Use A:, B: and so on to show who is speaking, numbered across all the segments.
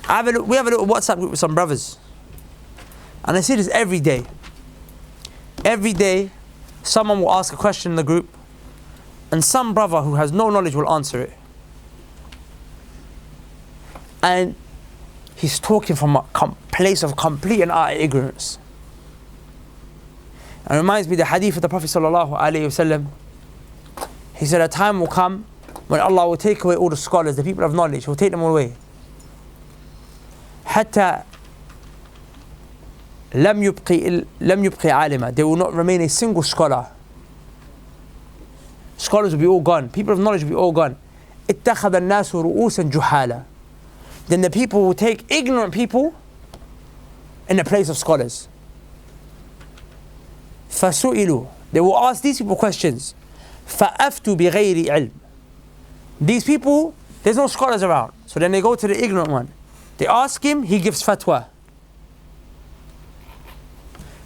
A: We have a little WhatsApp group with some brothers. And I see this every day. Every day, someone will ask a question in the group, and some brother who has no knowledge will answer it. And he's talking from a place of complete and utter ignorance. It reminds me of the hadith of the Prophet ﷺ. He said, a time will come when Allah will take away all the scholars, the people of knowledge. He will take them all away. حتى لم يبقي عالما. There will not remain a single scholar. Scholars will be all gone. People of knowledge will be all gone. اتخذ الناس رؤوسا جهالا. Then the people will take ignorant people in the place of scholars. فسئلوا. They will ask these people questions. فأفتوا بغير علم. These people, there's no scholars around. So then they go to the ignorant one. They ask him, he gives fatwa.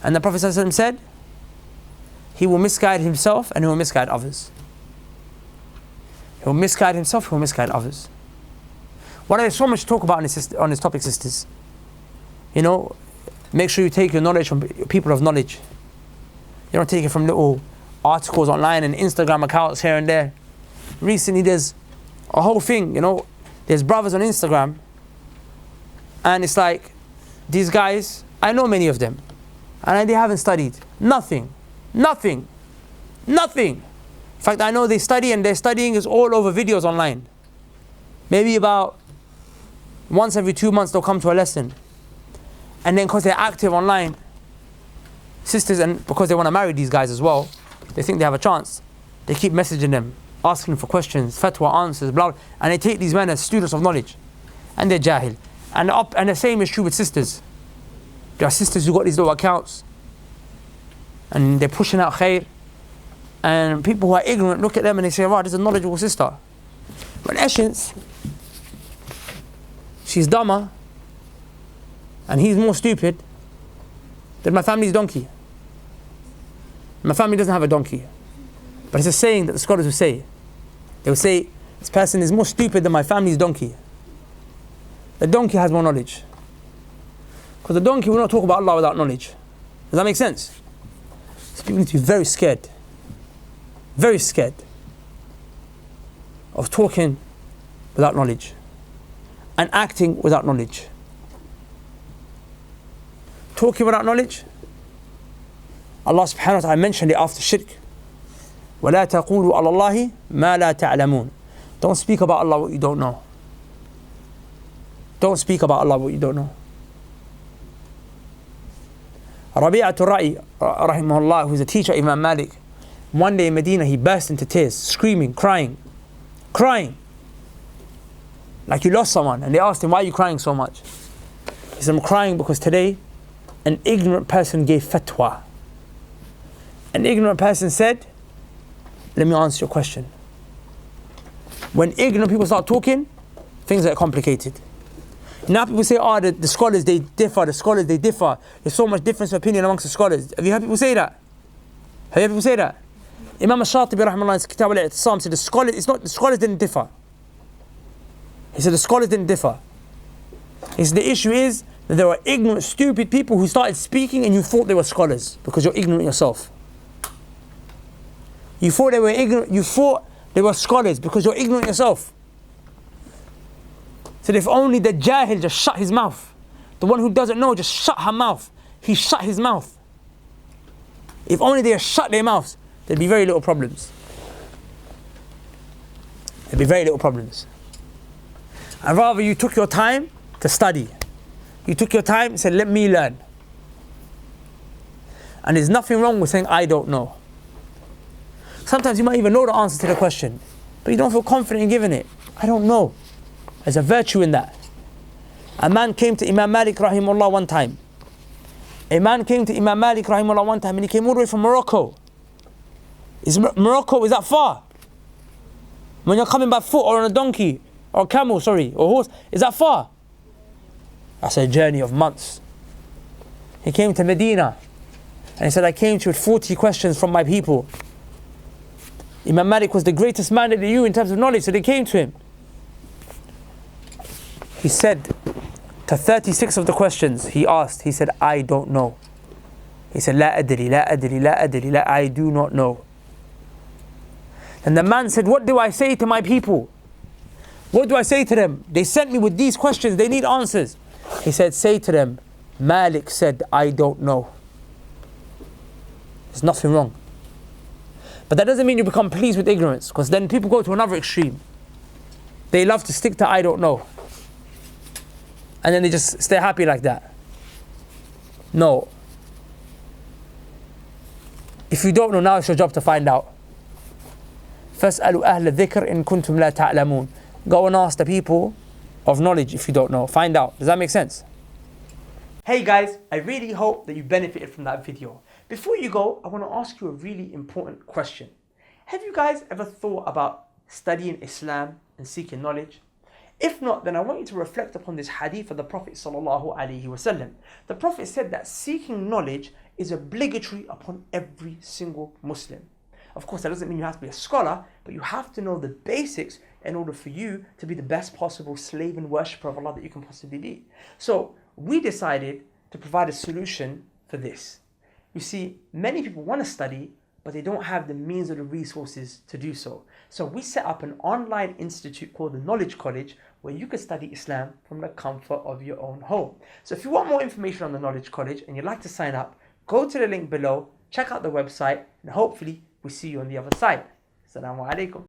A: And the Prophet ﷺ said, he will misguide himself and he will misguide others. He will misguide himself, he will misguide others. Well, there's so much to talk about on this topic, sisters. You know, make sure you take your knowledge from people of knowledge. You don't take it from little articles online and Instagram accounts here and there. Recently there's a whole thing, you know, there's brothers on Instagram, and it's like, these guys, I know many of them, and they haven't studied. Nothing. In fact, I know they study, and their studying is all over videos online. Maybe about once every 2 months they'll come to a lesson. And then because they're active online, sisters, and because they want to marry these guys as well, they think they have a chance. They keep messaging them, asking for questions, fatwa answers, blah, blah, and they take these men as students of knowledge. And they're jahil. And the same is true with sisters. There are sisters who got these little accounts, and they're pushing out khair. And people who are ignorant look at them and they say, wow, this is a knowledgeable sister. But in essence, she's dumber, and he's more stupid than my family's donkey. My family doesn't have a donkey. But it's a saying that the scholars will say. They will say, this person is more stupid than my family's donkey. The donkey has more knowledge. Because the donkey will not talk about Allah without knowledge. Does that make sense? So people need to be very scared of talking without knowledge and acting without knowledge. Talking without knowledge, Allah subhanahu wa ta'ala mentioned it after shirk. وَلَا تَقُولُوا عَلَى اللَّهِ مَا لَا تَعْلَمُونَ. Don't speak about Allah what you don't know. Don't speak about Allah what you don't know. Rabi'atul Ra'i, rahimahullah, who's a teacher of Imam Malik, one day in Medina he burst into tears, screaming, crying. Like you lost someone. And they asked him, why are you crying so much? He said, I'm crying because today an ignorant person gave fatwa. An ignorant person said, let me answer your question. When ignorant people start talking, things get complicated. Now people say, the scholars they differ, There's so much difference of opinion amongst the scholars. Have you heard people say that? Imam al-Shatibi rahimahullah in Kitab al-I'tisam said the scholars didn't differ. He said the scholars didn't differ. He said the issue is that there were ignorant, stupid people who started speaking and you thought they were scholars because you're ignorant yourself. You thought they were ignorant, you thought they were scholars because you're ignorant yourself. So if only the jahil just shut his mouth, the one who doesn't know just shut her mouth, he shut his mouth. If only they just shut their mouths, there'd be very little problems. And rather you took your time to study. You took your time and said, let me learn. And there's nothing wrong with saying, I don't know. Sometimes you might even know the answer to the question, but you don't feel confident in giving it. I don't know. There's a virtue in that. A man came to Imam Malik rahimahullah one time. And he came all the way from Morocco. Morocco, is that far? When you're coming by foot or on a donkey, or camel, or horse, is that far? That's a journey of months. He came to Medina and he said, I came to you with 40 questions from my people. Imam Malik was the greatest man that they knew in terms of knowledge, so they came to him. He said, To 36 of the questions he asked, he said, I don't know. He said, La adri, la adri, la adri, la, I do not know. And the man said, what do I say to my people? What do I say to them? They sent me with these questions, they need answers. He said, say to them, Malik said, I don't know. There's nothing wrong. But that doesn't mean you become pleased with ignorance, because then people go to another extreme. They love to stick to I don't know. And then they just stay happy like that. No. If you don't know, now it's your job to find out. فَاسْأَلُوا أَهْلَ الذِّكْرِ إِن كُنْتُمْ لَا تَعْلَمُونَ. Go and ask the people of knowledge if you don't know. Find out. Does that make sense? Hey guys, I really hope that you benefited from that video. Before you go, I want to ask you a really important question. Have you guys ever thought about studying Islam and seeking knowledge? If not, then I want you to reflect upon this hadith of the Prophet ﷺ. The Prophet said that seeking knowledge is obligatory upon every single Muslim. Of course, that doesn't mean you have to be a scholar, but you have to know the basics in order for you to be the best possible slave and worshipper of Allah that you can possibly be. So we decided to provide a solution for this. You see, many people want to study, but they don't have the means or the resources to do so. So we set up an online institute called the Knowledge College, where you can study Islam from the comfort of your own home. So if you want more information on the Knowledge College and you'd like to sign up, go to the link below, check out the website, and hopefully we'll see you on the other side. Assalamu alaikum.